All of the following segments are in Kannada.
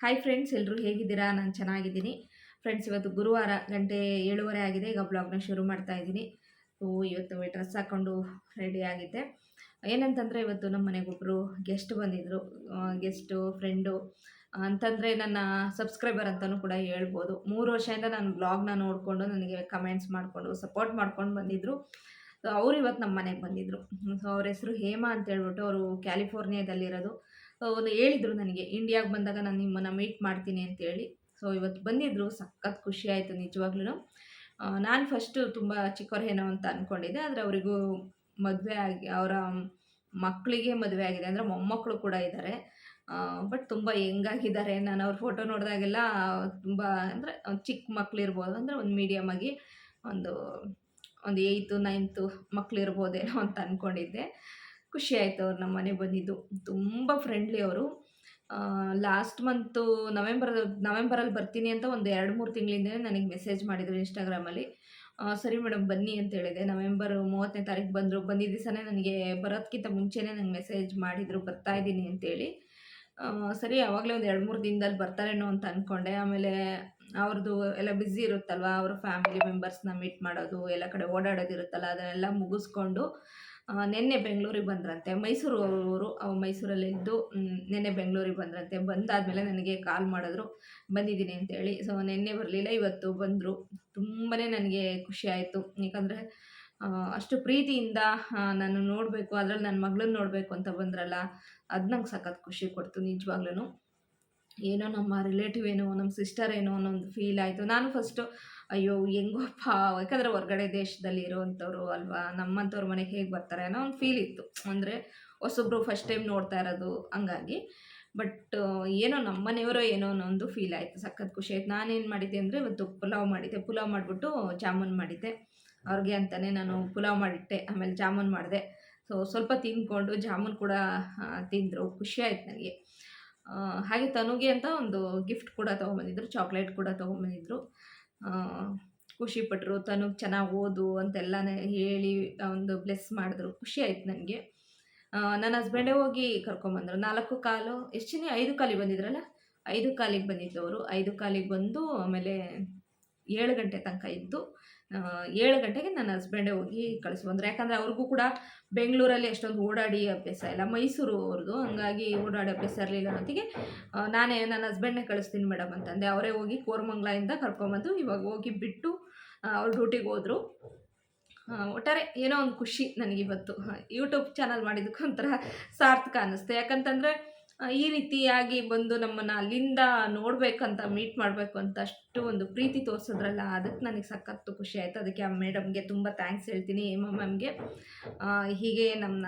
ಹಾಯ್ ಫ್ರೆಂಡ್ಸ್, ಎಲ್ಲರೂ ಹೇಗಿದ್ದೀರಾ? ನಾನು ಚೆನ್ನಾಗಿದ್ದೀನಿ. ಫ್ರೆಂಡ್ಸ್, ಇವತ್ತು ಗುರುವಾರ ಗಂಟೆ 7:30 ಆಗಿದೆ. ಈಗ ಬ್ಲಾಗ್ನ ಶುರು ಮಾಡ್ತಾ ಇದ್ದೀನಿ. ಇವತ್ತು ಡ್ರೆಸ್ ಹಾಕ್ಕೊಂಡು ರೆಡಿ ಆಗಿದ್ದೆ. ಏನಂತಂದರೆ, ಇವತ್ತು ನಮ್ಮ ಮನೆಗೊಬ್ಬರು ಗೆಸ್ಟ್ ಬಂದಿದ್ದರು. ಗೆಸ್ಟು, ಫ್ರೆಂಡು ಅಂತಂದರೆ ನನ್ನ ಸಬ್ಸ್ಕ್ರೈಬರ್ ಅಂತಲೂ ಕೂಡ ಹೇಳ್ಬೋದು. 3 ವರ್ಷದಿಂದ ನಾನು ಬ್ಲಾಗ್ನ ನೋಡಿಕೊಂಡು ನನಗೆ ಕಮೆಂಟ್ಸ್ ಮಾಡಿಕೊಂಡು ಸಪೋರ್ಟ್ ಮಾಡ್ಕೊಂಡು ಬಂದಿದ್ದರು. ಸೊ ಅವ್ರು ಇವತ್ತು ನಮ್ಮ ಮನೆಗೆ ಬಂದಿದ್ದರು. ಸೊ ಅವ್ರ ಹೆಸರು ಹೇಮಾ ಅಂತ ಹೇಳ್ಬಿಟ್ಟು, ಅವರು ಕ್ಯಾಲಿಫೋರ್ನಿಯಾದಲ್ಲಿರೋದು. ಒಂದು ಹೇಳಿದರು ನನಗೆ, ಇಂಡಿಯಾಗೆ ಬಂದಾಗ ನಾನು ನಿಮ್ಮನ್ನು ಮೀಟ್ ಮಾಡ್ತೀನಿ ಅಂತೇಳಿ. ಸೊ ಇವತ್ತು ಬಂದಿದ್ದರು. ಸಖತ್ ಖುಷಿ ಆಯಿತು ನಿಜವಾಗ್ಲೂ. ನಾನು ಫಸ್ಟು ತುಂಬ ಚಿಕ್ಕವ್ರೇನೋ ಅಂತ ಅಂದ್ಕೊಂಡಿದ್ದೆ. ಆದರೆ ಅವರಿಗೂ ಮದುವೆ ಆಗಿ ಅವರ ಮಕ್ಕಳಿಗೆ ಮದುವೆ ಆಗಿದೆ. ಅಂದರೆ ಮೊಮ್ಮಕ್ಕಳು ಕೂಡ ಇದ್ದಾರೆ. ಬಟ್ ತುಂಬ ಯಂಗಾಗಿದ್ದಾರೆ. ನಾನು ಅವ್ರ ಫೋಟೋ ನೋಡಿದಾಗೆಲ್ಲ ತುಂಬ ಅಂದರೆ ಚಿಕ್ಕ ಮಕ್ಕಳಿರ್ಬೋದು, ಅಂದರೆ ಒಂದು ಮೀಡಿಯಮ್ ಆಗಿ ಒಂದು ಒಂದು 8th 9th ಮಕ್ಕಳಿರ್ಬೋದೇನೋ ಅಂತ ಅಂದ್ಕೊಂಡಿದ್ದೆ. ಖುಷಿ ಆಯಿತು ಅವ್ರು ನಮ್ಮ ಮನೆಗೆ ಬಂದಿದ್ದು. ತುಂಬ ಫ್ರೆಂಡ್ಲಿ ಅವರು. ಲಾಸ್ಟ್ ಮಂತು ನವೆಂಬರಲ್ಲಿ ಬರ್ತೀನಿ ಅಂತ ಒಂದು 2-3 ತಿಂಗಳಿಂದಲೇ ನನಗೆ ಮೆಸೇಜ್ ಮಾಡಿದರು ಇನ್ಸ್ಟಾಗ್ರಾಮಲ್ಲಿ. ಸರಿ ಮೇಡಮ್ ಬನ್ನಿ ಅಂತ ಹೇಳಿದೆ. ನವೆಂಬರ್ 30ನೇ ತಾರೀಕು ಬಂದರು. ಬಂದಿದ್ದ ದಿವಸನೇ ನನಗೆ ಬರೋದಕ್ಕಿಂತ ಮುಂಚೆನೇ ನಂಗೆ ಮೆಸೇಜ್ ಮಾಡಿದರು ಬರ್ತಾ ಇದ್ದೀನಿ ಅಂತೇಳಿ. ಸರಿ ಆವಾಗಲೇ ಒಂದು 2-3 ದಿನದಲ್ಲಿ ಬರ್ತಾರೇನೋ ಅಂತ ಅಂದ್ಕೊಂಡೆ. ಆಮೇಲೆ ಅವ್ರದ್ದು ಎಲ್ಲ ಬ್ಯುಸಿ ಇರುತ್ತಲ್ವ, ಅವ್ರ ಫ್ಯಾಮಿಲಿ ಮೆಂಬರ್ಸ್ನ ಮೀಟ್ ಮಾಡೋದು, ಎಲ್ಲ ಕಡೆ ಓಡಾಡೋದಿರುತ್ತಲ್ಲ, ಅದನ್ನೆಲ್ಲ ಮುಗಿಸ್ಕೊಂಡು ನಿನ್ನೆ ಬೆಂಗಳೂರಿಗೆ ಬಂದ್ರಂತೆ. ಮೈಸೂರು ಅವರು ಮೈಸೂರಲ್ಲಿದ್ದು ನಿನ್ನೆ ಬೆಂಗಳೂರಿಗೆ ಬಂದ್ರಂತೆ. ಬಂದಾದಮೇಲೆ ನನಗೆ ಕಾಲ್ ಮಾಡಿದ್ರು ಬಂದಿದ್ದೀನಿ ಅಂತೇಳಿ. ಸೊ ನಿನ್ನೆ ಬರಲಿಲ್ಲ, ಇವತ್ತು ಬಂದರು. ತುಂಬಾ ನನಗೆ ಖುಷಿ ಆಯಿತು. ಯಾಕಂದರೆ ಅಷ್ಟು ಪ್ರೀತಿಯಿಂದ ನಾನು ನೋಡಬೇಕು, ಅದರಲ್ಲಿ ನನ್ನ ಮಗಳನ್ನ ನೋಡಬೇಕು ಅಂತ ಬಂದ್ರಲ್ಲ, ಅದು ನಂಗೆ ಸಖತ್ ಖುಷಿ ಕೊಡ್ತು ನಿಜವಾಗ್ಲೂ. ಏನೋ ನಮ್ಮ ರಿಲೇಟಿವ್ ಏನೋ, ನಮ್ಮ ಸಿಸ್ಟರ್ ಏನೋ ಅನ್ನೋ ಒಂದು ಫೀಲ್ ಆಯಿತು. ನಾನು ಫಸ್ಟು ಅಯ್ಯೋ ಹೆಂಗೋಪ್ಪ, ಯಾಕಂದರೆ ಹೊರಗಡೆ ದೇಶದಲ್ಲಿ ಇರೋವಂಥವ್ರು ಅಲ್ವಾ, ನಮ್ಮಂಥವ್ರ ಮನೆಗೆ ಹೇಗೆ ಬರ್ತಾರೆ ಅನ್ನೋ ಒಂದು ಫೀಲ್ ಇತ್ತು. ಅಂದರೆ ಹೊಸೊಬ್ರು ಫಸ್ಟ್ ಟೈಮ್ ನೋಡ್ತಾ ಇರೋದು ಹಂಗಾಗಿ. ಬಟ್ ಏನೋ ನಮ್ಮ ಮನೆಯವರೋ ಏನೋ ಅನ್ನೋ ಒಂದು ಫೀಲ್ ಆಯಿತು. ಸಖತ್ ಖುಷಿ ಆಯಿತು. ನಾನೇನು ಮಾಡಿದ್ದೆ ಅಂದರೆ ಇವತ್ತು ಪುಲಾವ್ ಮಾಡಿದ್ದೆ. ಪುಲಾವ್ ಮಾಡಿಬಿಟ್ಟು ಜಾಮೂನ್ ಮಾಡಿದ್ದೆ. ಅವ್ರಿಗೆ ಅಂತಲೇ ನಾನು ಪುಲಾವ್ ಮಾಡಿಟ್ಟೆ, ಆಮೇಲೆ ಜಾಮೂನ್ ಮಾಡಿದೆ. ಸೊ ಸ್ವಲ್ಪ ತಿಂದ್ಕೊಂಡು ಜಾಮೂನ್ ಕೂಡ ತಿಂದರು. ಖುಷಿ ಆಯ್ತು ನನಗೆ. ಹಾಗೆ ತನುಗೆ ಅಂತ ಒಂದು ಗಿಫ್ಟ್ ಕೂಡ ತೊಗೊಂಬಂದಿದ್ರು, ಚಾಕ್ಲೇಟ್ ಕೂಡ ತೊಗೊಂಬಂದಿದ್ರು. ಖುಷಿಪಟ್ಟರು. ತನುಗೆ ಚೆನ್ನಾಗಿ ಓದು ಅಂತೆಲ್ಲನೇ ಹೇಳಿ ಒಂದು ಬ್ಲೆಸ್ ಮಾಡಿದ್ರು. ಖುಷಿ ಆಯ್ತು ನನಗೆ. ನನ್ನ ಹಸ್ಬೆಂಡೇ ಹೋಗಿ ಕರ್ಕೊಂಬಂದರು. 4:15 ಎಷ್ಟು ಜನ 5:15 ಬಂದಿದ್ರಲ್ಲ, 5:15 ಬಂದಿದ್ದವರು. 5:15 ಬಂದು ಆಮೇಲೆ 7 ಗಂಟೆ ತನಕ ಇದ್ದು 7 ಗಂಟೆಗೆ ನನ್ನ ಹಸ್ಬೆಂಡೇ ಹೋಗಿ ಕಳಿಸ್ಬಂದ್ರು. ಯಾಕಂದರೆ ಅವ್ರಿಗೂ ಕೂಡ ಬೆಂಗಳೂರಲ್ಲಿ ಅಷ್ಟೊಂದು ಓಡಾಡಿ ಅಭ್ಯಾಸ ಇಲ್ಲ, ಮೈಸೂರು ಅವ್ರದ್ದು, ಹಂಗಾಗಿ ಓಡಾಡಿ ಅಭ್ಯಾಸ ಇರಲಿಲ್ಲ ಅನ್ನೋತ್ತಿಗೆ ನಾನೇ ನನ್ನ ಹಸ್ಬೆಂಡ್ನೇ ಕಳಿಸ್ತೀನಿ ಮೇಡಮ್ ಅಂತಂದೆ. ಅವರೇ ಹೋಗಿ ಕೋರಮಂಗ್ಲದಿಂದ ಕರ್ಕೊಂಬಂದು ಇವಾಗ ಹೋಗಿ ಬಿಟ್ಟು ಅವ್ರು ಡ್ಯೂಟಿಗೆ ಹೋದರು. ಒಟ್ಟಾರೆ ಏನೋ ಒಂದು ಖುಷಿ ನನಗಿವತ್ತು. ಯೂಟ್ಯೂಬ್ ಚಾನಲ್ ಮಾಡಿದ್ದಕ್ಕೂ ಒಂಥರ ಸಾರ್ಥಕ ಅನ್ನಿಸ್ತು. ಯಾಕಂತಂದರೆ ಈ ರೀತಿಯಾಗಿ ಬಂದು ನಮ್ಮನ್ನು ಅಲ್ಲಿಂದ ನೋಡಬೇಕಂತ, ಮೀಟ್ ಮಾಡಬೇಕು ಅಂತ ಅಷ್ಟು ಒಂದು ಪ್ರೀತಿ ತೋರಿಸಿದ್ರಲ್ಲ, ಅದಕ್ಕೆ ನನಗೆ ಸಖತ್ತು ಖುಷಿ ಆಯಿತು. ಅದಕ್ಕೆ ಆ ಮೇಡಮ್ಗೆ ತುಂಬ ಥ್ಯಾಂಕ್ಸ್ ಹೇಳ್ತೀನಿ, ಹೇಮಾ ಮ್ಯಾಮ್ಗೆ. ಹೀಗೆ ನಮ್ಮನ್ನ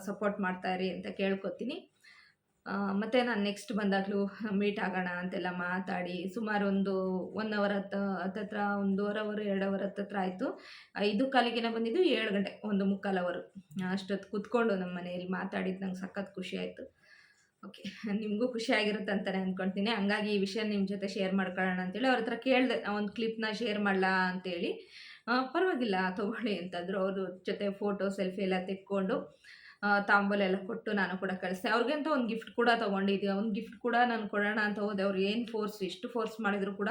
ಸಪೋರ್ಟ್ ಮಾಡ್ತಾಯಿರಿ ಅಂತ ಕೇಳ್ಕೊತೀನಿ. ಮತ್ತು ನಾನು ನೆಕ್ಸ್ಟ್ ಬಂದಾಗಲೂ ಮೀಟ್ ಆಗೋಣ ಅಂತೆಲ್ಲ ಮಾತಾಡಿ ಸುಮಾರು ಒಂದು 1 ಅವರ್ ಹತ್ತತ್ರ 1.5 ಅವರ್ 2 ಅವರ್ ಹತ್ತತ್ರ ಆಯಿತು. 5:15 ಬಂದಿದ್ದು 7 ಗಂಟೆ, 1 ಮುಕ್ಕಾಲು ಅವರು ಅಷ್ಟೊತ್ತು ಕೂತ್ಕೊಂಡು ನಮ್ಮ ಮನೆಯಲ್ಲಿ ಮಾತಾಡಿದ್ದು ನಂಗೆ ಸಖತ್ ಖುಷಿ ಆಯಿತು. ಓಕೆ, ನಿಮಗೂ ಖುಷಿಯಾಗಿರುತ್ತೆ ಅಂತಲೇ ಅಂದ್ಕೊಳ್ತೀನಿ. ಹಂಗಾಗಿ ಈ ವಿಷಯ ನಿಮ್ಮ ಜೊತೆ ಶೇರ್ ಮಾಡ್ಕೊಳ್ಳೋಣ ಅಂತೇಳಿ ಅವ್ರ ಹತ್ರ ಕೇಳಿದೆ, ಒಂದು ಕ್ಲಿಪ್ನ ಶೇರ್ ಮಾಡಲಾ ಅಂತೇಳಿ. ಪರವಾಗಿಲ್ಲ ತೊಗೊಳ್ಳಿ ಅಂತಂದರು. ಅವ್ರ ಜೊತೆ ಫೋಟೋ ಸೆಲ್ಫಿ ಎಲ್ಲ ತೆಕ್ಕೊಂಡು ತಾಂಬೂಲ ಎಲ್ಲ ಕೊಟ್ಟು ನಾನು ಕೂಡ ಕಳಿಸ್ದೆ. ಅವ್ರಿಗಂತ ಒಂದು ಗಿಫ್ಟ್ ಕೂಡ ತೊಗೊಂಡಿದ್ದೆ. ಒಂದು ಗಿಫ್ಟ್ ಕೂಡ ನಾನು ಕೊಡೋಣ ಅಂತ ಹೋದೆ. ಅವ್ರು ಏನು ಎಷ್ಟು ಫೋರ್ಸ್ ಮಾಡಿದ್ರು ಕೂಡ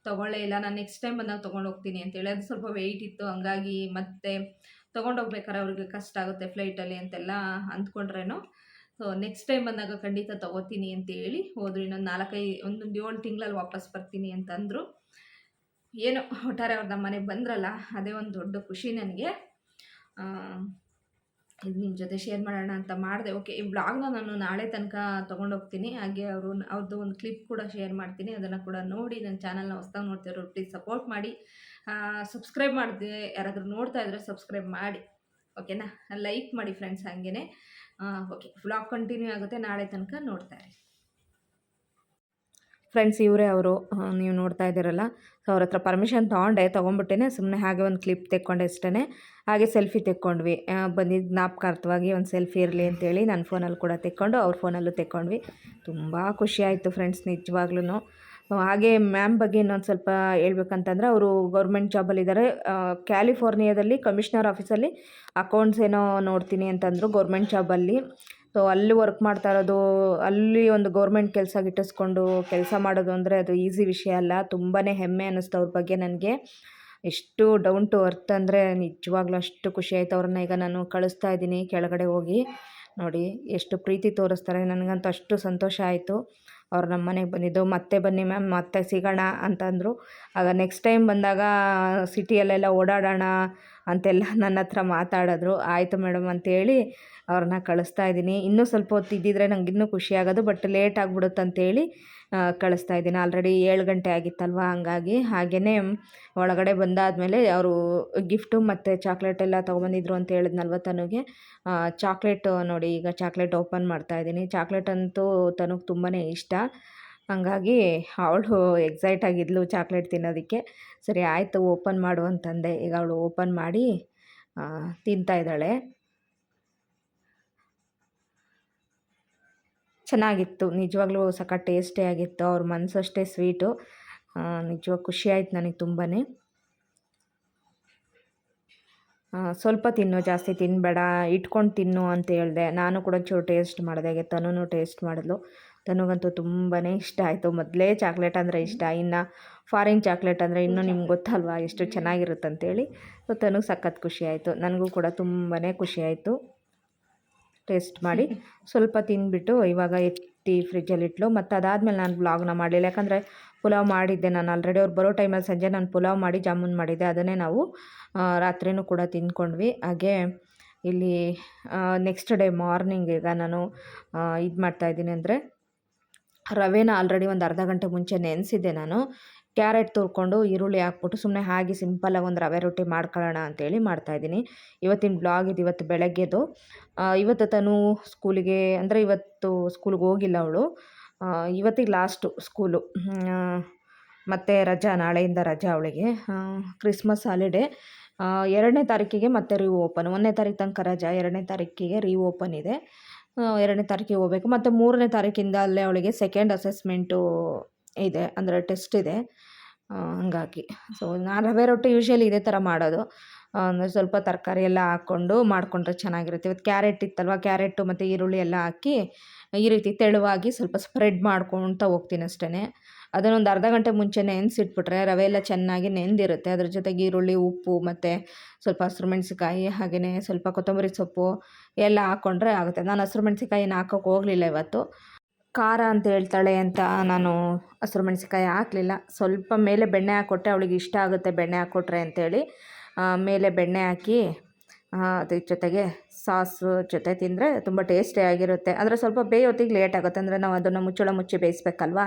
ತೊಗೊಳ್ಳೇ ಇಲ್ಲ. ನಾನು ನೆಕ್ಸ್ಟ್ ಟೈಮ್ ಬಂದಾಗ ತೊಗೊಂಡೋಗ್ತೀನಿ ಅಂತೇಳಿ. ಅದು ಸ್ವಲ್ಪ ವೆಯ್ಟ್ ಇತ್ತು, ಹಂಗಾಗಿ ಮತ್ತೆ ತೊಗೊಂಡೋಗ್ಬೇಕಾದ್ರೆ ಅವ್ರಿಗೆ ಕಷ್ಟ ಆಗುತ್ತೆ ಫ್ಲೈಟಲ್ಲಿ ಅಂತೆಲ್ಲ ಅಂದ್ಕೊಂಡ್ರೇನೋ. ಸೊ ನೆಕ್ಸ್ಟ್ ಟೈಮ್ ಬಂದಾಗ ಖಂಡಿತ ತೊಗೋತೀನಿ ಅಂತೇಳಿ ಹೋದರು. ಒಂದು 7 ತಿಂಗಳಲ್ಲಿ ವಾಪಸ್ ಬರ್ತೀನಿ ಅಂತಂದರು. ಏನೋ ಒಟ್ಟಾರೆ ಅವ್ರು ನಮ್ಮ ಮನೆಗೆ ಬಂದ್ರಲ್ಲ, ಅದೇ ಒಂದು ದೊಡ್ಡ ಖುಷಿ ನನಗೆ. ಇದು ನಿಮ್ಮ ಜೊತೆ ಶೇರ್ ಮಾಡೋಣ ಅಂತ ಮಾಡಿದೆ. ಓಕೆ, ಈ ಬ್ಲಾಗ್ನ ನಾನು ನಾಳೆ ತನಕ ತೊಗೊಂಡೋಗ್ತೀನಿ. ಹಾಗೆ ಅವ್ರದ್ದು ಒಂದು ಕ್ಲಿಪ್ ಕೂಡ ಶೇರ್ ಮಾಡ್ತೀನಿ. ಅದನ್ನು ಕೂಡ ನೋಡಿ ನನ್ನ ಚಾನಲ್ನ ಹೊಸ್ದಾಗಿ ನೋಡ್ತಿರೋ ಪ್ಲೀಸ್ ಸಪೋರ್ಟ್ ಮಾಡಿ. ಸಬ್ಸ್ಕ್ರೈಬ್ ಮಾಡಿದೆ ಯಾರಾದರೂ ನೋಡ್ತಾ ಇದ್ದರೆ ಸಬ್ಸ್ಕ್ರೈಬ್ ಮಾಡಿ, ಓಕೆನಾ? ಲೈಕ್ ಮಾಡಿ ಫ್ರೆಂಡ್ಸ್. ಹಾಗೇ ಓಕೆ, ವ್ಲಾಗ್ ಕಂಟಿನ್ಯೂ ಆಗುತ್ತೆ, ನಾಳೆ ತನಕ ನೋಡ್ತಾ ಇರಿ ಫ್ರೆಂಡ್ಸ್. ಇವರೇ ಅವರು, ನೀವು ನೋಡ್ತಾ ಇದ್ದೀರಲ್ಲ. ಸೊ ಅವ್ರ ಹತ್ರ ಪರ್ಮಿಷನ್ ತೊಗೊಂಬಿಟ್ಟೆ ಸುಮ್ಮನೆ ಹಾಗೆ ಒಂದು ಕ್ಲಿಪ್ ತೆಕ್ಕೊಂಡೆ ಅಷ್ಟೇ. ಹಾಗೆ ಸೆಲ್ಫಿ ತೆಕ್ಕೊಂಡ್ವಿ. ಬಂದಿದ್ದು ಜ್ಞಾಪಕಾರ್ಥವಾಗಿ ಒಂದು ಸೆಲ್ಫಿ ಇರಲಿ ಅಂತೇಳಿ ನನ್ನ ಫೋನಲ್ಲಿ ಕೂಡ ತೆಕ್ಕೊಂಡು ಅವ್ರ ಫೋನಲ್ಲೂ ತೆಕ್ಕೊಂಡ್ವಿ. ತುಂಬ ಖುಷಿ ಆಯಿತು ಫ್ರೆಂಡ್ಸ್ ನಿಜವಾಗ್ಲೂ. ಹಾಗೆ ಮ್ಯಾಮ್ ಬಗ್ಗೆ ಇನ್ನೊಂದು ಸ್ವಲ್ಪ ಹೇಳ್ಬೇಕಂತಂದರೆ, ಅವರು ಗೌರ್ಮೆಂಟ್ ಜಾಬಲ್ಲಿದ್ದಾರೆ. ಕ್ಯಾಲಿಫೋರ್ನಿಯಾದಲ್ಲಿ ಕಮಿಷನರ್ ಆಫೀಸಲ್ಲಿ ಅಕೌಂಟ್ಸ್ ಏನೋ ನೋಡ್ತೀನಿ ಅಂತಂದರು, ಗೌರ್ಮೆಂಟ್ ಜಾಬಲ್ಲಿ. ಸೊ ಅಲ್ಲಿ ವರ್ಕ್ ಮಾಡ್ತಾ ಇರೋದು, ಅಲ್ಲಿ ಒಂದು ಗೌರ್ಮೆಂಟ್ ಕೆಲಸ ಗಿಟ್ಟಿಸ್ಕೊಂಡು ಕೆಲಸ ಮಾಡೋದು ಅಂದರೆ ಅದು ಈಸಿ ವಿಷಯ ಅಲ್ಲ. ತುಂಬಾ ಹೆಮ್ಮೆ ಅನ್ನಿಸ್ತು ಅವ್ರ ಬಗ್ಗೆ ನನಗೆ. ಎಷ್ಟು ಡೌನ್ ಟು ಅರ್ತ್ ಅಂದರೆ ನಿಜವಾಗ್ಲೂ ಅಷ್ಟು ಖುಷಿ ಆಯಿತು. ಅವ್ರನ್ನ ಈಗ ನಾನು ಕಳಿಸ್ತಾ ಇದ್ದೀನಿ ಕೆಳಗಡೆ ಹೋಗಿ. ನೋಡಿ ಎಷ್ಟು ಪ್ರೀತಿ ತೋರಿಸ್ತಾರೆ, ನನಗಂತೂ ಅಷ್ಟು ಸಂತೋಷ ಆಯಿತು. ಅವ್ರು ನಮ್ಮ ಮನೆಗೆ ಬಂದಿದ್ದು. ಮತ್ತೆ ಬನ್ನಿ ಮ್ಯಾಮ್ ಮತ್ತೆ ಸಿಗೋಣ ಅಂತಂದರು. ಆಗ ನೆಕ್ಸ್ಟ್ ಟೈಮ್ ಬಂದಾಗ ಸಿಟಿಯಲ್ಲೆಲ್ಲ ಓಡಾಡೋಣ ಅಂತೆಲ್ಲ ನನ್ನ ಹತ್ರ ಮಾತಾಡಿದ್ರು. ಆಯಿತು ಮೇಡಮ್ ಅಂತೇಳಿ ಅವ್ರನ್ನ ಕಳಿಸ್ತಾ ಇದ್ದೀನಿ. ಇನ್ನೂ ಸ್ವಲ್ಪ ಹೊತ್ತು ಇದ್ದಿದ್ರೆ ನಂಗೆ ಇನ್ನೂ ಖುಷಿ ಆಗೋದು, ಬಟ್ ಲೇಟ್ ಆಗಿಬಿಡುತ್ತಂತೇಳಿ ಕಳಿಸ್ತಾ ಇದ್ದೀನಿ. ಆಲ್ರೆಡಿ 7 ಗಂಟೆ ಆಗಿತ್ತಲ್ವ, ಹಂಗಾಗಿ. ಹಾಗೆಯೇ ಒಳಗಡೆ ಬಂದಾದಮೇಲೆ ಅವರು ಗಿಫ್ಟು ಮತ್ತು ಚಾಕ್ಲೇಟ್ ಎಲ್ಲ ತೊಗೊಬಂದಿದ್ರು ಅಂತ ಹೇಳಿದ್ನಲ್ವ ತನುಗೆ. ಚಾಕ್ಲೇಟು ನೋಡಿ, ಈಗ ಚಾಕ್ಲೇಟ್ ಓಪನ್ ಮಾಡ್ತಾಯಿದ್ದೀನಿ. ಚಾಕ್ಲೇಟ್ ಅಂತೂ ತನುಗೆ ತುಂಬಾ ಇಷ್ಟ, ಹಂಗಾಗಿ ಅವಳು ಎಕ್ಸೈಟ್ ಆಗಿದ್ಲು ಚಾಕ್ಲೇಟ್ ತಿನ್ನೋದಕ್ಕೆ. ಸರಿ ಆಯಿತು ಓಪನ್ ಮಾಡು ಅಂತಂದೆ. ಈಗ ಅವಳು ಓಪನ್ ಮಾಡಿ ತಿಂತಾಯಿದ್ದಾಳೆ. ಚೆನ್ನಾಗಿತ್ತು, ನಿಜವಾಗ್ಲೂ ಸಖತ್ ಟೇಸ್ಟಿಯಾಗಿತ್ತು. ಅವ್ರ ಮನಸ್ಸು ಅಷ್ಟೇ ಸ್ವೀಟು. ನಿಜವಾಗಿ ಖುಷಿ ಆಯ್ತು ನನಗೆ ತುಂಬಾ. ಸ್ವಲ್ಪ ತಿನ್ನು, ಜಾಸ್ತಿ ತಿನ್ನಬೇಡ, ಇಟ್ಕೊಂಡು ತಿನ್ನು ಅಂತ ಹೇಳಿದೆ. ನಾನು ಕೂಡ ಒಂಚೂರು ಟೇಸ್ಟ್ ಮಾಡಿದೆ, ಹಾಗೆ ತನೂ ಟೇಸ್ಟ್ ಮಾಡಿದ್ಲು. ತನಗಂತೂ ತುಂಬಾ ಇಷ್ಟ ಆಯಿತು. ಮೊದಲೇ ಚಾಕ್ಲೇಟ್ ಅಂದರೆ ಇಷ್ಟ, ಇನ್ನು ಫಾರಿನ್ ಚಾಕ್ಲೇಟ್ ಅಂದರೆ ಇನ್ನೂ ನಿಮ್ಗೆ ಗೊತ್ತಲ್ವ ಎಷ್ಟು ಚೆನ್ನಾಗಿರುತ್ತಂತೇಳಿ. ಸೊ ತನಗೆ ಸಖತ್ ಖುಷಿ ಆಯಿತು, ನನಗೂ ಕೂಡ ತುಂಬಾ ಖುಷಿ ಆಯಿತು ಟೇಸ್ಟ್ ಮಾಡಿ. ಸ್ವಲ್ಪ ತಿಂದುಬಿಟ್ಟು ಇವಾಗ ಎತ್ತಿ ಫ್ರಿಜ್ಜಲ್ಲಿಟ್ಲು. ಮತ್ತು ಅದಾದಮೇಲೆ ನಾನು ವ್ಲಾಗ್ನ ಮಾಡಲಿಲ್ಲ, ಯಾಕಂದರೆ ಪುಲಾವ್ ಮಾಡಿದ್ದೆ ನಾನು ಆಲ್ರೆಡಿ. ಅವ್ರು ಬರೋ ಟೈಮಲ್ಲಿ ಸಂಜೆ ನಾನು ಪುಲಾವ್ ಮಾಡಿ ಜಾಮೂನ್ ಮಾಡಿದ್ದೆ, ಅದನ್ನೇ ನಾವು ರಾತ್ರಿನೂ ಕೂಡ ತಿಂದ್ಕೊಂಡ್ವಿ. ಹಾಗೆ ಇಲ್ಲಿ ನೆಕ್ಸ್ಟ್ ಡೇ ಮಾರ್ನಿಂಗ್ ಈಗ ನಾನು ಇದು ಮಾಡ್ತಾಯಿದ್ದೀನಿ ಅಂದರೆ, ರವೆನ ಆಲ್ರೆಡಿ ಒಂದು ಅರ್ಧ ಗಂಟೆ ಮುಂಚೆ ನೆನೆಸಿದ್ದೆ ನಾನು. ಕ್ಯಾರೆಟ್ ತುರ್ಕೊಂಡು ಈರುಳ್ಳಿ ಹಾಕ್ಬಿಟ್ಟು ಸುಮ್ಮನೆ ಹಾಗೆ ಸಿಂಪಲ್ಲಾಗಿ ಒಂದು ರವೆ ರೊಟ್ಟಿ ಮಾಡ್ಕೊಳ್ಳೋಣ ಅಂತೇಳಿ ಮಾಡ್ತಾಯಿದ್ದೀನಿ. ಇವತ್ತಿನ ಬ್ಲಾಗ್ ಇದು, ಇವತ್ತು ಬೆಳಗ್ಗೆದು. ಇವತ್ತು ತನು ಸ್ಕೂಲಿಗೆ ಅಂದರೆ ಇವತ್ತು ಸ್ಕೂಲಿಗೆ ಹೋಗಿಲ್ಲ ಅವಳು. ಇವತ್ತಿಗೆ ಲಾಸ್ಟು ಸ್ಕೂಲು, ಮತ್ತು ರಜಾ, ನಾಳೆಯಿಂದ ರಜಾ ಅವಳಿಗೆ. Christmas holiday. 2ನೇ ತಾರೀಕಿಗೆ ಮತ್ತೆ ಓಪನ್. 1ನೇ ತಾರೀಕು ತನಕ ರಜಾ, 2ನೇ ತಾರೀಕಿಗೆ ಓಪನ್ ಇದೆ. 2ನೇ ತಾರೀಕಿಗೆ ಹೋಗಬೇಕು. ಮತ್ತು 3ನೇ ತಾರೀಕಿಂದ ಅಲ್ಲೇ ಅವಳಿಗೆ ಸೆಕೆಂಡ್ ಅಸೆಸ್ಮೆಂಟು ಇದೆ, ಅಂದರೆ ಟೆಸ್ಟ್ ಇದೆ. ಹಂಗಾಗಿ ಸೊ ನಾನು ರವೆ ರೊಟ್ಟಿ ಯೂಶ್ವಲಿ ಇದೇ ಥರ ಮಾಡೋದು. ಅಂದರೆ ಸ್ವಲ್ಪ ತರಕಾರಿ ಎಲ್ಲ ಹಾಕ್ಕೊಂಡು ಮಾಡಿಕೊಂಡ್ರೆ ಚೆನ್ನಾಗಿರುತ್ತೆ. ಇವತ್ತು ಕ್ಯಾರೆಟ್ ಇತ್ತಲ್ವ, ಕ್ಯಾರೆಟು ಮತ್ತು ಈರುಳ್ಳಿ ಎಲ್ಲ ಹಾಕಿ ಈ ರೀತಿ ತೆಳುವಾಗಿ ಸ್ವಲ್ಪ ಸ್ಪ್ರೆಡ್ ಮಾಡ್ಕೊಳ್ತಾ ಹೋಗ್ತೀನಿ ಅಷ್ಟೇ. ಅದನ್ನೊಂದು ಅರ್ಧ ಗಂಟೆ ಮುಂಚೆ ನೆನೆಸಿಟ್ಬಿಟ್ರೆ ರವೆ ಎಲ್ಲ ಚೆನ್ನಾಗಿ ನೆಂದಿರುತ್ತೆ. ಅದ್ರ ಜೊತೆಗೆ ಈರುಳ್ಳಿ, ಉಪ್ಪು ಮತ್ತು ಸ್ವಲ್ಪ ಹಸಿರು ಮೆಣಸಿಕಾಯಿ, ಹಾಗೆಯೇ ಸ್ವಲ್ಪ ಕೊತ್ತಂಬರಿ ಸೊಪ್ಪು ಎಲ್ಲ ಹಾಕ್ಕೊಂಡ್ರೆ ಆಗುತ್ತೆ. ನಾನು ಹಸಿರು ಮೆಣಸಿಕಾಯಿನ ಹಾಕೋಕೆ ಹೋಗಲಿಲ್ಲ ಇವತ್ತು. ಖಾರ ಅಂತ ಹೇಳ್ತಾಳೆ ಅಂತ ನಾನು ಹಸಿರು ಮೆಣಸಿಕಾಯಿ ಹಾಕಲಿಲ್ಲ. ಸ್ವಲ್ಪ ಮೇಲೆ ಬೆಣ್ಣೆ ಹಾಕ್ಕೊಟ್ಟೆ, ಅವಳಿಗೆ ಇಷ್ಟ ಆಗುತ್ತೆ ಬೆಣ್ಣೆ ಹಾಕ್ಕೊಟ್ರೆ ಅಂತೇಳಿ. ಮೇಲೆ ಬೆಣ್ಣೆ ಹಾಕಿ ಅದ್ರ ಜೊತೆಗೆ ಸಾಸು ಜೊತೆ ತಿಂದರೆ ತುಂಬ ಟೇಸ್ಟಿಯಾಗಿರುತ್ತೆ. ಆದರೆ ಸ್ವಲ್ಪ ಬೇಯೋತ್ತಿಗೆ ಲೇಟ್ ಆಗುತ್ತೆ, ಅಂದರೆ ನಾವು ಅದನ್ನು ಮುಚ್ಚಳ ಮುಚ್ಚಿ ಬೇಯಿಸ್ಬೇಕಲ್ವ,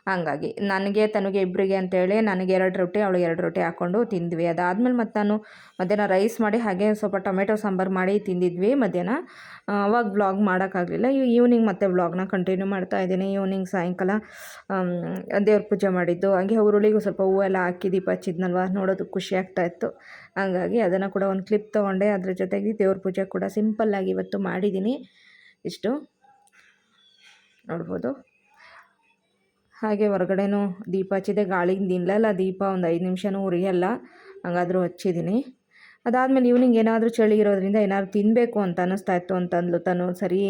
ಹಾಗಾಗಿ. ನನಗೆ ತನಗೆ ಇಬ್ಬರಿಗೆ ಅಂತೇಳಿ ನನಗೆ 2 ರೊಟ್ಟಿ, ಅವಳು 2 ರೊಟ್ಟಿ ಹಾಕ್ಕೊಂಡು ತಿಂದ್ವಿ. ಅದಾದಮೇಲೆ ಮತ್ತು ನಾನು ಮಧ್ಯಾಹ್ನ ರೈಸ್ ಮಾಡಿ ಹಾಗೆ ಸ್ವಲ್ಪ ಟೊಮೆಟೊ ಸಾಂಬಾರು ಮಾಡಿ ತಿಂದಿದ್ವಿ ಮಧ್ಯಾಹ್ನ. ಅವಾಗ ವ್ಲಾಗ್ ಮಾಡೋಕ್ಕಾಗಲಿಲ್ಲ. ಈವ್ನಿಂಗ್ ಮತ್ತೆ ವ್ಲಾಗ್ನ ಕಂಟಿನ್ಯೂ ಮಾಡ್ತಾಯಿದ್ದೀನಿ. ಈವ್ನಿಂಗ್ ಸಾಯಂಕಾಲ ದೇವ್ರ ಪೂಜೆ ಮಾಡಿದ್ದು, ಹಾಗೆ ಹುರುಳಿಗೂ ಸ್ವಲ್ಪ ಹೂವೆಲ್ಲ ಹಾಕಿ ದೀಪ ಹಚ್ಚಿದ್ನಲ್ವ, ನೋಡೋದಕ್ಕೆ ಖುಷಿ ಆಗ್ತಾಯಿತ್ತು. ಹಾಗಾಗಿ ಅದನ್ನು ಕೂಡ ಒಂದು ಕ್ಲಿಪ್ ತೊಗೊಂಡೆ. ಅದ್ರ ಜೊತೆಗೆ ದೇವ್ರ ಪೂಜೆ ಕೂಡ ಸಿಂಪಲ್ಲಾಗಿ ಇವತ್ತು ಮಾಡಿದ್ದೀನಿ. ಇಷ್ಟು ನೋಡ್ಬೋದು. ಹಾಗೆ ಹೊರಗಡೆನೂ ದೀಪ ಹಚ್ಚಿದೆ. ಗಾಳಿಯಿಂದ ನಿಲ್ಲಲ್ಲ ದೀಪ, ಒಂದು 5 ನಿಮಿಷನೂ ಉರಿಯಲ್ಲ, ಹಾಗಾದರೂ ಹಚ್ಚಿದ್ದೀನಿ. ಅದಾದಮೇಲೆ ಈವ್ನಿಂಗ್ ಏನಾದರೂ ಚಳಿ ಇರೋದ್ರಿಂದ ಏನಾದರೂ ತಿನ್ನಬೇಕು ಅಂತ ಅನ್ನಿಸ್ತಾ ಇತ್ತು ಅಂತಂದ್ಲು ತನು. ಸರಿ,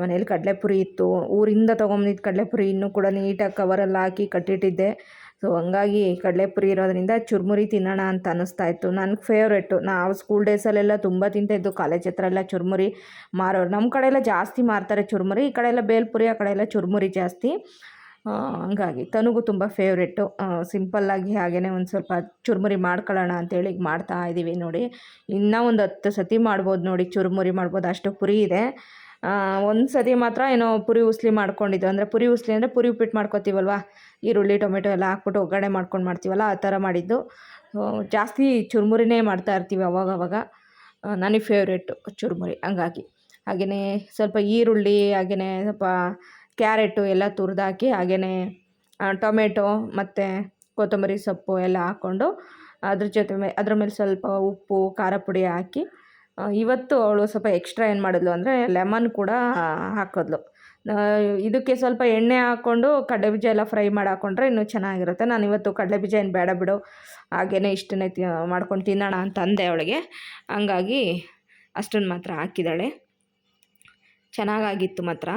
ಮನೇಲಿ ಕಡಲೆಪುರಿ ಇತ್ತು, ಊರಿಂದ ತೊಗೊಂಬಂದಿದ್ದು ಕಡಲೆಪುರಿ ಇನ್ನೂ ಕೂಡ ನೀಟಾಗಿ ಕವರಲ್ಲಿ ಹಾಕಿ ಕಟ್ಟಿಟ್ಟಿದ್ದೆ. ಸೊ ಹಂಗಾಗಿ ಕಡಲೆಪುರಿ ಇರೋದ್ರಿಂದ ಚುರುಮುರಿ ತಿನ್ನೋಣ ಅಂತ ಅನ್ನಿಸ್ತಾ ಇತ್ತು. ನನಗೆ ಫೇವ್ರೆಟ್ಟು. ನಾವು ಸ್ಕೂಲ್ ಡೇಸಲ್ಲೆಲ್ಲ ತುಂಬ ತಿಂತಾಯಿದ್ದು. ಕಾಲೇಜ್ ಹತ್ರ ಎಲ್ಲ ಚುರುಮುರಿ ಮಾರೋರು. ನಮ್ಮ ಕಡೆ ಎಲ್ಲ ಜಾಸ್ತಿ ಮಾರ್ತಾರೆ ಚುರುಮುರಿ, ಈ ಕಡೆ ಎಲ್ಲ ಬೇಲ್ಪುರಿ, ಆ ಕಡೆ ಎಲ್ಲ ಚುರುಮುರಿ ಜಾಸ್ತಿ. ಹಂಗಾಗಿ ತನಗೂ ತುಂಬ ಫೇವ್ರೆಟ್ಟು. ಸಿಂಪಲ್ಲಾಗಿ ಹಾಗೆಯೇ ಒಂದು ಸ್ವಲ್ಪ ಚುರುಮುರಿ ಮಾಡ್ಕೊಳ್ಳೋಣ ಅಂತೇಳಿ ಈಗ ಮಾಡ್ತಾಯಿದ್ದೀವಿ ನೋಡಿ. ಇನ್ನೂ ಒಂದು 10 ಸತಿ ಮಾಡ್ಬೋದು ನೋಡಿ, ಚುರುಮುರಿ ಮಾಡ್ಬೋದು, ಅಷ್ಟು ಪುರಿ ಇದೆ. ಒಂದು ಸತಿ ಮಾತ್ರ ಏನೋ ಪುರಿ ಉಸ್ಲಿ ಮಾಡ್ಕೊಂಡಿದ್ದು, ಅಂದರೆ ಪುರಿ ಉಸ್ಲಿ ಅಂದರೆ ಪುರಿ ಉಪ್ಪಿಟ್ಟು ಮಾಡ್ಕೊತೀವಲ್ವ, ಈರುಳ್ಳಿ ಟೊಮೆಟೊ ಎಲ್ಲ ಹಾಕ್ಬಿಟ್ಟು ಒಗ್ಗರಣೆ ಮಾಡ್ಕೊಂಡು ಮಾಡ್ತೀವಲ್ಲ, ಆ ಥರ ಮಾಡಿದ್ದು. ಜಾಸ್ತಿ ಚುರುಮುರಿನೇ ಮಾಡ್ತಾಯಿರ್ತೀವಿ ಅವಾಗವಾಗ. ನನಗೆ ಫೇವ್ರೆಟ್ಟು ಚುರುಮುರಿ, ಹಂಗಾಗಿ. ಹಾಗೆಯೇ ಸ್ವಲ್ಪ ಈರುಳ್ಳಿ, ಹಾಗೆಯೇ ಸ್ವಲ್ಪ ಕ್ಯಾರೆಟು ಎಲ್ಲ ತುರಿದಾಕಿ, ಹಾಗೆಯೇ ಟೊಮೆಟೊ ಮತ್ತು ಕೊತ್ತಂಬರಿ ಸೊಪ್ಪು ಎಲ್ಲ ಹಾಕ್ಕೊಂಡು ಅದ್ರ ಮೇಲೆ ಸ್ವಲ್ಪ ಉಪ್ಪು, ಖಾರ ಪುಡಿ ಹಾಕಿ. ಇವತ್ತು ಅವಳು ಸ್ವಲ್ಪ ಎಕ್ಸ್ಟ್ರಾ ಏನು ಮಾಡಿದ್ಲು ಅಂದರೆ ಲೆಮನ್ ಕೂಡ ಹಾಕಿದ್ಲು. ಇದಕ್ಕೆ ಸ್ವಲ್ಪ ಎಣ್ಣೆ ಹಾಕ್ಕೊಂಡು ಕಡಲೆಬೀಜ ಎಲ್ಲ ಫ್ರೈ ಮಾಡಿ ಹಾಕ್ಕೊಂಡ್ರೆ ಇನ್ನೂ ಚೆನ್ನಾಗಿರುತ್ತೆ. ನಾನು ಇವತ್ತು ಕಡಲೆಬೀಜ ಏನು ಬೇಡ ಬಿಡು, ಹಾಗೆಯೇ ಇಷ್ಟನ್ನೇ ಮಾಡ್ಕೊಂಡು ತಿನ್ನೋಣ ಅಂತ ಅಂದೆ ಅವಳಿಗೆ. ಹಂಗಾಗಿ ಅಷ್ಟನ್ನು ಮಾತ್ರ ಹಾಕಿದ್ದಾಳೆ. ಚೆನ್ನಾಗಾಗಿತ್ತು ಮಾತ್ರ.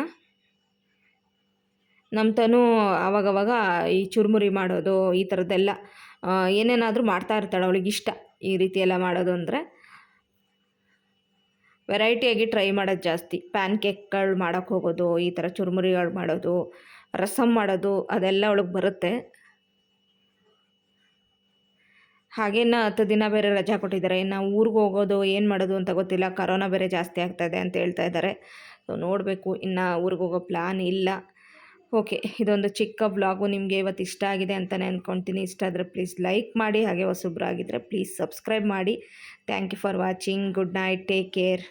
ನಮ್ಮ ತನು ಆವಾಗವಾಗ ಈ ಚುರುಮುರಿ ಮಾಡೋದು ಈ ಥರದ್ದೆಲ್ಲ ಏನೇನಾದರೂ ಮಾಡ್ತಾ ಇರ್ತಾಳೆ. ಅವಳಿಗಿಷ್ಟ ಈ ರೀತಿ ಎಲ್ಲ ಮಾಡೋದು ಅಂದರೆ. ವೆರೈಟಿಯಾಗಿ ಟ್ರೈ ಮಾಡೋದು ಜಾಸ್ತಿ. ಪ್ಯಾನ್ ಕೇಕ್ಗಳು ಮಾಡೋಕ್ಕೆ ಹೋಗೋದು, ಈ ಥರ ಚುರುಮುರಿಗಳು ಮಾಡೋದು, ರಸಮ್ ಮಾಡೋದು ಅದೆಲ್ಲ ಅವಳಿಗೆ ಬರುತ್ತೆ. ಹಾಗೇನು 10 ದಿನ ಬೇರೆ ರಜಾ ಕೊಟ್ಟಿದ್ದಾರೆ. ಇನ್ನು ಊರಿಗೆ ಹೋಗೋದು ಏನು ಮಾಡೋದು ಅಂತ ಗೊತ್ತಿಲ್ಲ. ಕರೋನಾ ಬೇರೆ ಜಾಸ್ತಿ ಆಗ್ತಾಯಿದೆ ಅಂತ ಹೇಳ್ತಾ ಇದ್ದಾರೆ. ಸೊ ನೋಡಬೇಕು, ಇನ್ನು ಊರಿಗೆ ಹೋಗೋ ಪ್ಲ್ಯಾನ್ ಇಲ್ಲ. ಓಕೆ, ಇದೊಂದು ಚಿಕ್ಕ ವ್ಲಾಗು ನಿಮಗೆ ಇವತ್ತು ಇಷ್ಟ ಆಗಿದೆ ಅಂತಲೇ ಅಂದ್ಕೊಳ್ತೀನಿ. ಇಷ್ಟ ಆದರೆ ಪ್ಲೀಸ್ ಲೈಕ್ ಮಾಡಿ, ಹಾಗೆ ಹೊಸಬ್ರಾಗಿದ್ದರೆ ಪ್ಲೀಸ್ ಸಬ್ಸ್ಕ್ರೈಬ್ ಮಾಡಿ. Thank you for watching. Good night, take care.